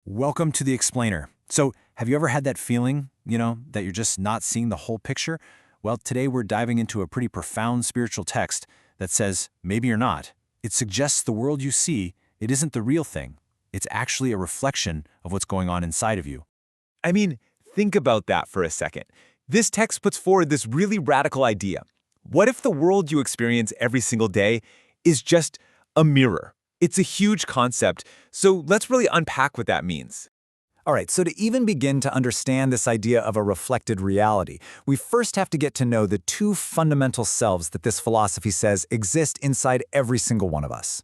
Welcome to the Explainer. So, have you ever had that feeling, that you're just not seeing the whole picture? Well, today we're diving into a pretty profound spiritual text that says, maybe you're not. It suggests the world you see, it isn't the real thing. It's actually a reflection of what's going on inside of you. I mean, think about that for a second. This text puts forward this really radical idea. What if the world you experience every single day is just a mirror? It's a huge concept, so let's really unpack what that means. All right, so to even begin to understand this idea of a reflected reality, we first have to get to know the two fundamental selves that this philosophy says exist inside every single one of us.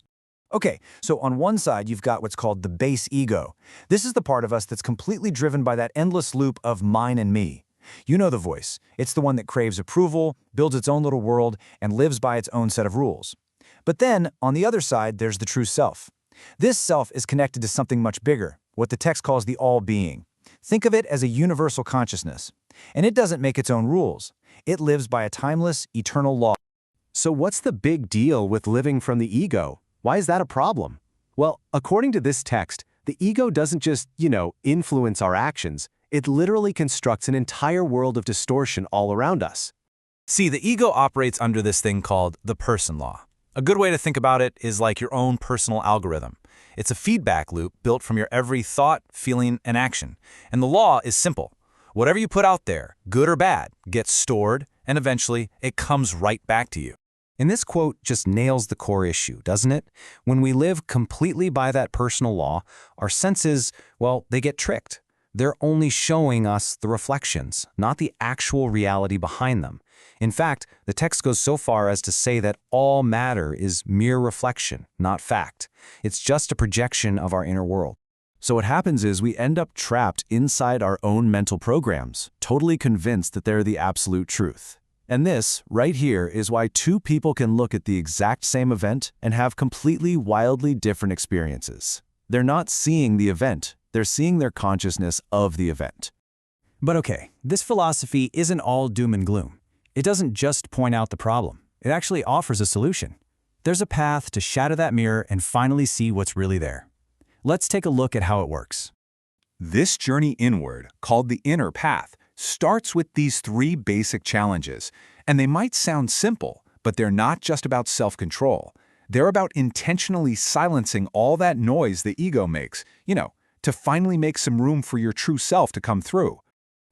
Okay, so on one side, you've got what's called the base ego. This is the part of us that's completely driven by that endless loop of mine and me. You know the voice. It's the one that craves approval, builds its own little world, and lives by its own set of rules. But then, on the other side, there's the true self. This self is connected to something much bigger, what the text calls the all-being. Think of it as a universal consciousness. And it doesn't make its own rules. It lives by a timeless, eternal law. So what's the big deal with living from the ego? Why is that a problem? Well, according to this text, the ego doesn't just, influence our actions. It literally constructs an entire world of distortion all around us. See, the ego operates under this thing called the person law. A good way to think about it is like your own personal algorithm. It's a feedback loop built from your every thought, feeling, and action. And the law is simple. Whatever you put out there, good or bad, gets stored, and eventually it comes right back to you. And this quote just nails the core issue, doesn't it? When we live completely by that personal law, our senses, they get tricked. They're only showing us the reflections, not the actual reality behind them. In fact, the text goes so far as to say that all matter is mere reflection, not fact. It's just a projection of our inner world. So what happens is we end up trapped inside our own mental programs, totally convinced that they're the absolute truth. And this, right here, is why two people can look at the exact same event and have completely wildly different experiences. They're not seeing the event, they're seeing their consciousness of the event. But okay, this philosophy isn't all doom and gloom. It doesn't just point out the problem. It actually offers a solution. There's a path to shatter that mirror and finally see what's really there. Let's take a look at how it works. This journey inward, called the inner path, starts with these three basic challenges. And they might sound simple, but they're not just about self-control. They're about intentionally silencing all that noise the ego makes, to finally make some room for your true self to come through.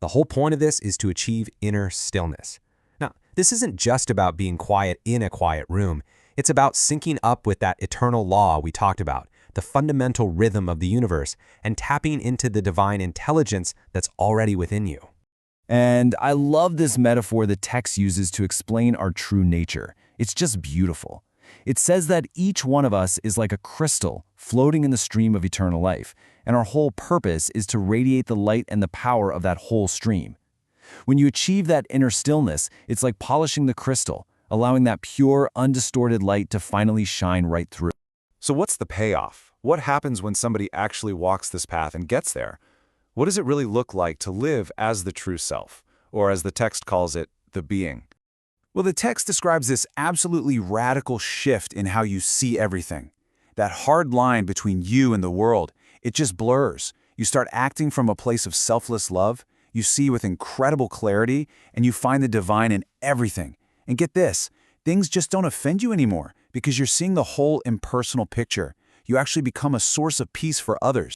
The whole point of this is to achieve inner stillness. Now, this isn't just about being quiet in a quiet room. It's about syncing up with that eternal law we talked about, the fundamental rhythm of the universe, and tapping into the divine intelligence that's already within you. And I love this metaphor the text uses to explain our true nature. It's just beautiful. It says that each one of us is like a crystal floating in the stream of eternal life, and our whole purpose is to radiate the light and the power of that whole stream. When you achieve that inner stillness, it's like polishing the crystal, allowing that pure, undistorted light to finally shine right through. So what's the payoff? What happens when somebody actually walks this path and gets there? What does it really look like to live as the true self, or as the text calls it, the being? Well, the text describes this absolutely radical shift in how you see everything. That hard line between you and the world, it just blurs. You start acting from a place of selfless love, you see with incredible clarity, and you find the divine in everything. And get this, things just don't offend you anymore because you're seeing the whole impersonal picture. You actually become a source of peace for others.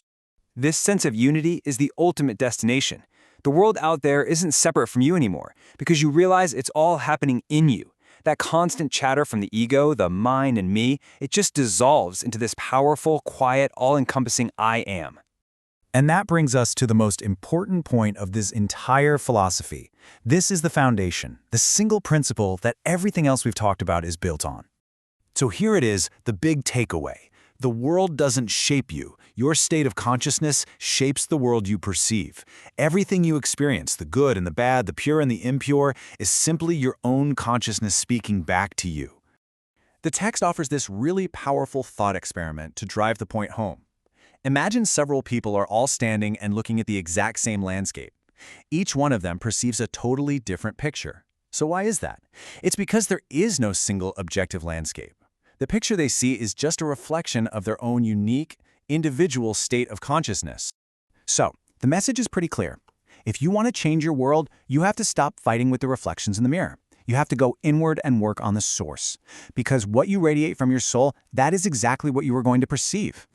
This sense of unity is the ultimate destination. The world out there isn't separate from you anymore because you realize it's all happening in you. That constant chatter from the ego, the mine and me, it just dissolves into this powerful, quiet, all-encompassing I am. And that brings us to the most important point of this entire philosophy. This is the foundation, the single principle that everything else we've talked about is built on. So here it is, the big takeaway. The world doesn't shape you. Your state of consciousness shapes the world you perceive. Everything you experience, the good and the bad, the pure and the impure, is simply your own consciousness speaking back to you. The text offers this really powerful thought experiment to drive the point home. Imagine several people are all standing and looking at the exact same landscape. Each one of them perceives a totally different picture. So why is that? It's because there is no single objective landscape. The picture they see is just a reflection of their own unique, individual state of consciousness. So, the message is pretty clear. If you want to change your world, you have to stop fighting with the reflections in the mirror. You have to go inward and work on the source. Because what you radiate from your soul, that is exactly what you are going to perceive.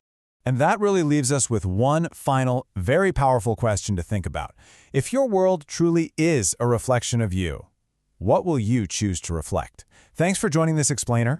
And that really leaves us with one final, very powerful question to think about. If your world truly is a reflection of you, what will you choose to reflect? Thanks for joining this explainer.